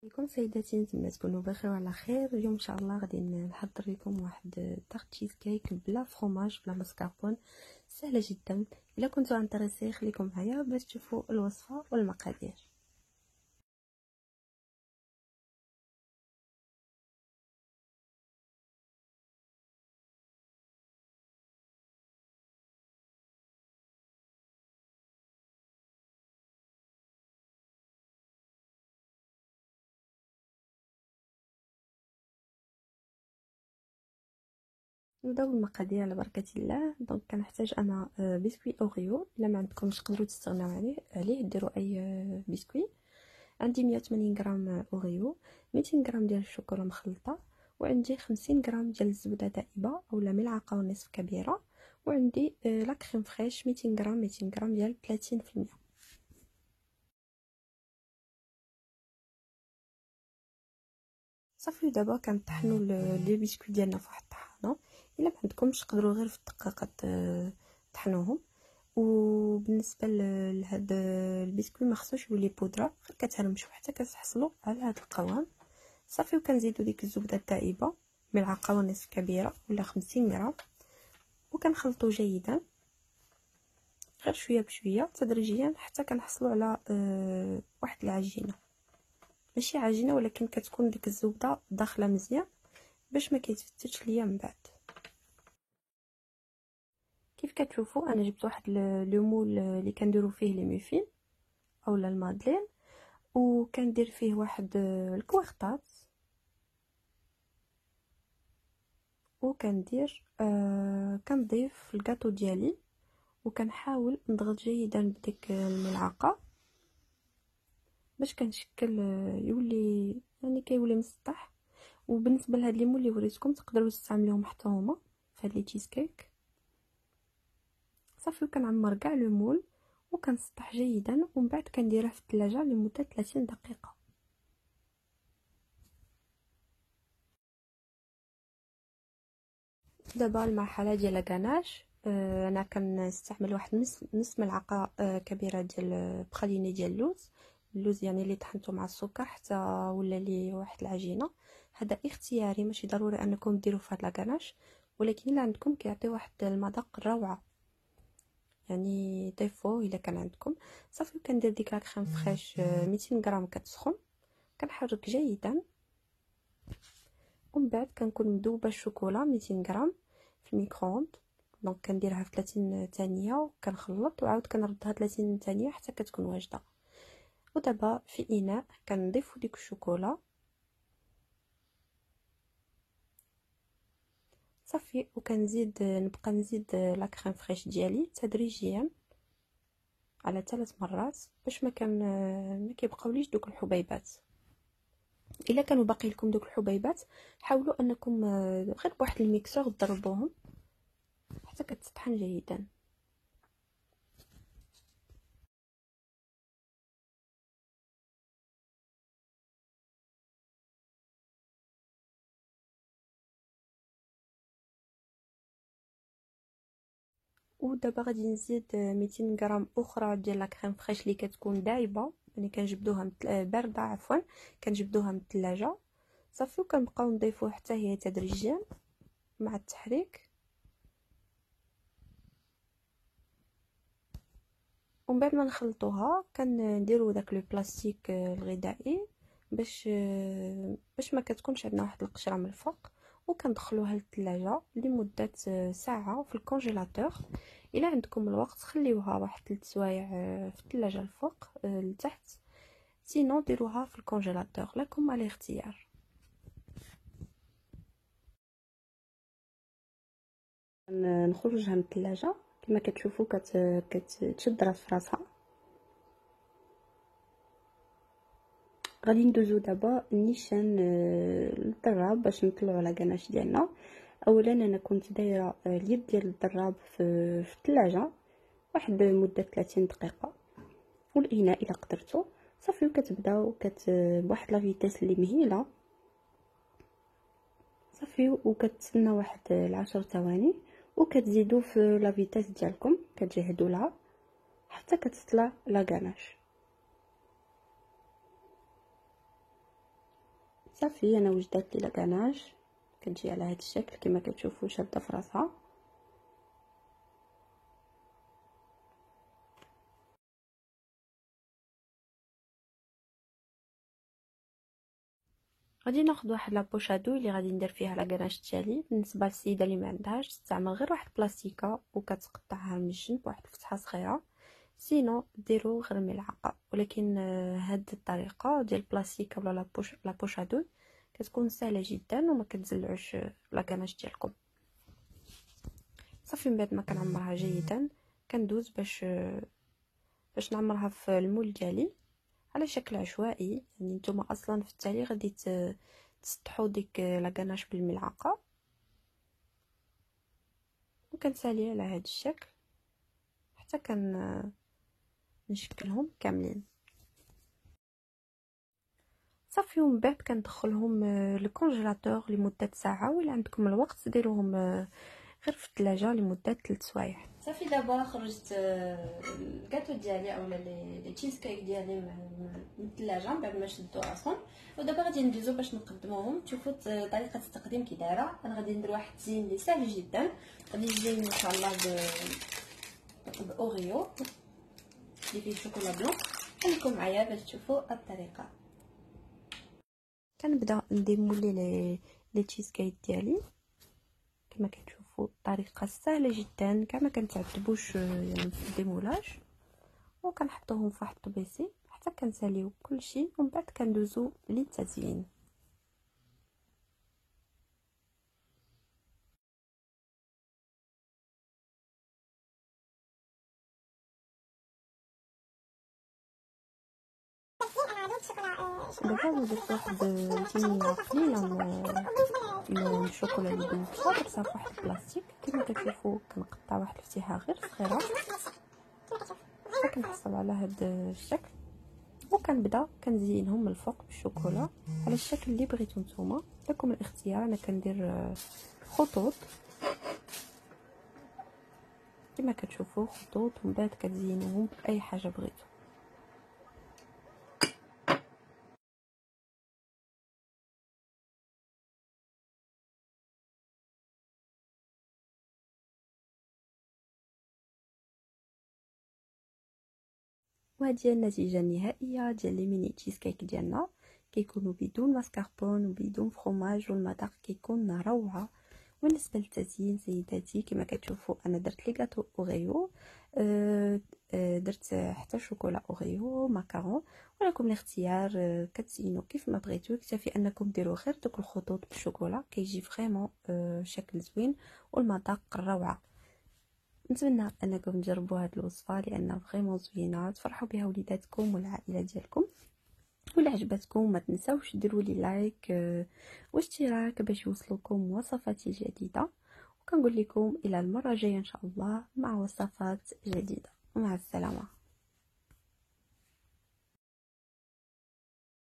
عليكم سيداتي، نتمنى تكونوا بخير وعلى خير. اليوم ان شاء الله غادي نحضر لكم واحد تارت تشيز كيك بلا فروماج بلا مسكربون، سهله جدا. الا كنتوا انتريسي خليكم معايا باش تشوفوا الوصفه والمقادير. نبداو بالمقادير على بركه الله. دونك كنحتاج انا بسكوي اوريو، الا ما عندكمش تقدروا تستغناو عليه ديروا اي بسكوي. عندي 180 غرام اوريو، 200 غرام ديال الشوكولا مخلطه، وعندي 50 غرام ديال الزبده دائبه اولا ملعقه ونصف كبيره، وعندي لا كريم فريش 200 غرام 200 غرام ديال 30%. صافي دابا كنطحنوا لي بسكوي ديالنا في واحد الطحانه. الا ما عندكمش تقدروا غير في الدقيقه تطحنوهم. وبالنسبه لهاد البسكوي ما خصوش يولي بودره، غير كتهرمشوا حتى كتحصلوا على هذا القوام. صافي وكنزيدوا ديك الزبده الدائبه ملعقه ونصف كبيره ولا 50 غرام، وكنخلطوا جيدا غير شويه بشويه تدريجيا حتى كنحصلوا على واحد العجينه، ماشي عجينه ولكن كتكون ديك الزبده داخله مزيان باش ما كيتفتتش ليا من بعد. كيف كتشوفوا انا جبت واحد لو مول اللي كنديروا فيه لي ميفين اولا المادلين، وكندير فيه واحد الكوارطات، وكندير كنضيف الكاطو ديالي، وكنحاول نضغط جيدا بديك الملعقه باش كنشكل يولي يعني كيولي مسطح. وبالنسبه لهاد لي مول اللي وريتكم تقدروا تستعملوهم حتى هما في هاد لي تشيز كيك. صافي كنعمر كاع لو مول وكنسطح جيدا، ومن بعد كنديره في الثلاجه لمده 30 دقيقه. دابا المرحله ديال لاكاناج، انا كنستعمل واحد نص ملعقه كبيره ديال بخليني ديال اللوز يعني اللي طحنته مع السكر حتى ولا لي واحد العجينه. هذا اختياري، ماشي ضروري انكم ديروا في هذا لاكاناج، ولكن الا عندكم كيعطي واحد المذاق روعه يعني ضيفوه الا كان عندكم. صافي كندير ديك لا كريم فريش 200 غرام كتسخن، كنحرك جيدا، ومن بعد كنكون مذوبه الشوكولا 200 غرام في الميكرووند. دونك كنديرها في 30 ثانيه وكنخلط وعاود كنردها 30 ثانيه حتى كتكون واجده. ودابا في اناء كنضيفو ديك الشوكولا صافي، وكنزيد نبقى نزيد لا كريم فريش ديالي تدريجيا على 3 مرات باش ما كيبقاوليش دوك الحبيبات. الا كانوا باقي لكم دوك الحبيبات حاولوا انكم غير بواحد الميكسور تضربوهم حتى كتطحن جيدا. ودابا غادي نزيد 200 غرام اخرى ديال لا كريم فريش اللي كتكون دايبه، يعني كنجبدوها بارده عفوا، كنجبدوها من الثلاجه. صافي وكنبقاو نضيفوها حتى هي تدريجيا مع التحريك، ومن بعد ما نخلطوها كنديروا داك لو بلاستيك الغذائي باش ما كتكونش عندنا واحد القشره من الفوق، وكندخلوها للثلاجه لمده ساعه في الكونجيلاتور. الا عندكم الوقت خليوها واحد 3 سوايع في الثلاجه الفوق لتحت، سينو ديروها في الكونجيلاتور، لكم على الاختيار. نخرجها من الثلاجه كما كتشوفوا كتشد راسها. غادي ندوزو دابا نيشان للضراب باش نطلعوا على كناش ديالنا. اولا انا كنت دايره اليد ديال الضراب في الثلاجه واحد مده 30 دقيقه، والاناء الا قدرتو. صافي وكتبداو بواحد لا فيتاس اللي مهيله. صافي وكتسنى واحد 10 ثواني وكتزيدوا في لا فيتاس ديالكم، كتجهدوا لها حتى كتطلع لا غاناش. صافي انا وجدت لي لاكاناج، كتجي على هذا الشكل كما كتشوفوا شاده في راسها. غادي ناخذ واحد لابوشادو اللي غادي ندير فيها لاكاناج التالي. بالنسبه للسيده اللي ما عندهاش تستعمل غير واحد بلاستيكه وكتقطعها من الجنب بواحد الفتحه صغيره، سينو ديروا غير ملعقه. ولكن هاد الطريقه ديال البلاستيكه ولا لابوشادو كتكون سهله جدا وما كتزلعوش لاكاناج ديالكم. صافي من بعد ما كنعمرها جيدا كندوز باش نعمرها في المول ديالي على شكل عشوائي. يعني نتوما اصلا في التالي غادي تسطحوا ديك لاكاناش بالملعقه، وكنسالي على هذا الشكل حتى نشكلهم كاملين. صافي ومن بعد كندخلهم للكونجيلاتور لمده ساعه، ولا عندكم الوقت ديروهم غير في الثلاجه لمده 3 سوايع. صافي دابا خرجت الكاطو ديالي اولا لي تشيز كيك ديالي من الثلاجه بعد ما شدوا راسهم، ودابا غادي ندوزو باش نقدموهم. تشوفوا طريقه التقديم كي دايره. انا غادي ندير واحد التزيين اللي سهل جدا، غادي يجي ان شاء الله باوريو اللي فيه شوكولا بلون. خليكم معايا باش تشوفوا الطريقه. كنبدا نديمولي لي تشيز كيك ديالي كما كتشوفوا. الطريقه سهله جدا كما كنتعذبوش يعني في الديمولاج، وكنحطوهم في واحد الطبيسي حتى كنساليو كلشي، ومن بعد كندوزو للتزيين. دابا درت واحد كميه قليله من الشوكولا اللي دوزتها درتها في واحد البلاستيك كما كتشوفوا. كنقطع واحد الفتحه غير صغيره حتى كنحصل على هذا الشكل، وكنبدا كنزينهم من الفوق بالشوكولا على الشكل اللي بغيتو نتوما. لكم الاختيار. انا كندير خطوط كما كتشوفوا، خطوط، ومن بعد كتزينوهم باي حاجه بغيتو. وهذه هي النتيجه النهائيه ديال لي ميني تشيز كيك ديالنا. كيكونوا بدون ماسكاربون وبدون فرomاج، والمذاق كيكون روعه. بالنسبه للتزيين سيداتي كما كتشوفوا انا درت لي غاتو اوريو، درت حتى شوكولا اوريو ماكارون. ولكم الاختيار، كتزينوا كيف ما بغيتو. يكتفي انكم ديروا غير دوك الخطوط بالشوكولا كيجي فريمون شكل زوين والمذاق روعه. نتمنى انكم تجربوا هذه الوصفه لانها فريمون زوينه، تفرحوا بها وليداتكم والعائله ديالكم. ولا عجبتكم ما تنساوش ديروا لي لايك واشتراك باش يوصلوكم وصفاتي الجديده. وكنقول لكم الى المره الجايه ان شاء الله مع وصفات جديده، ومع السلامه.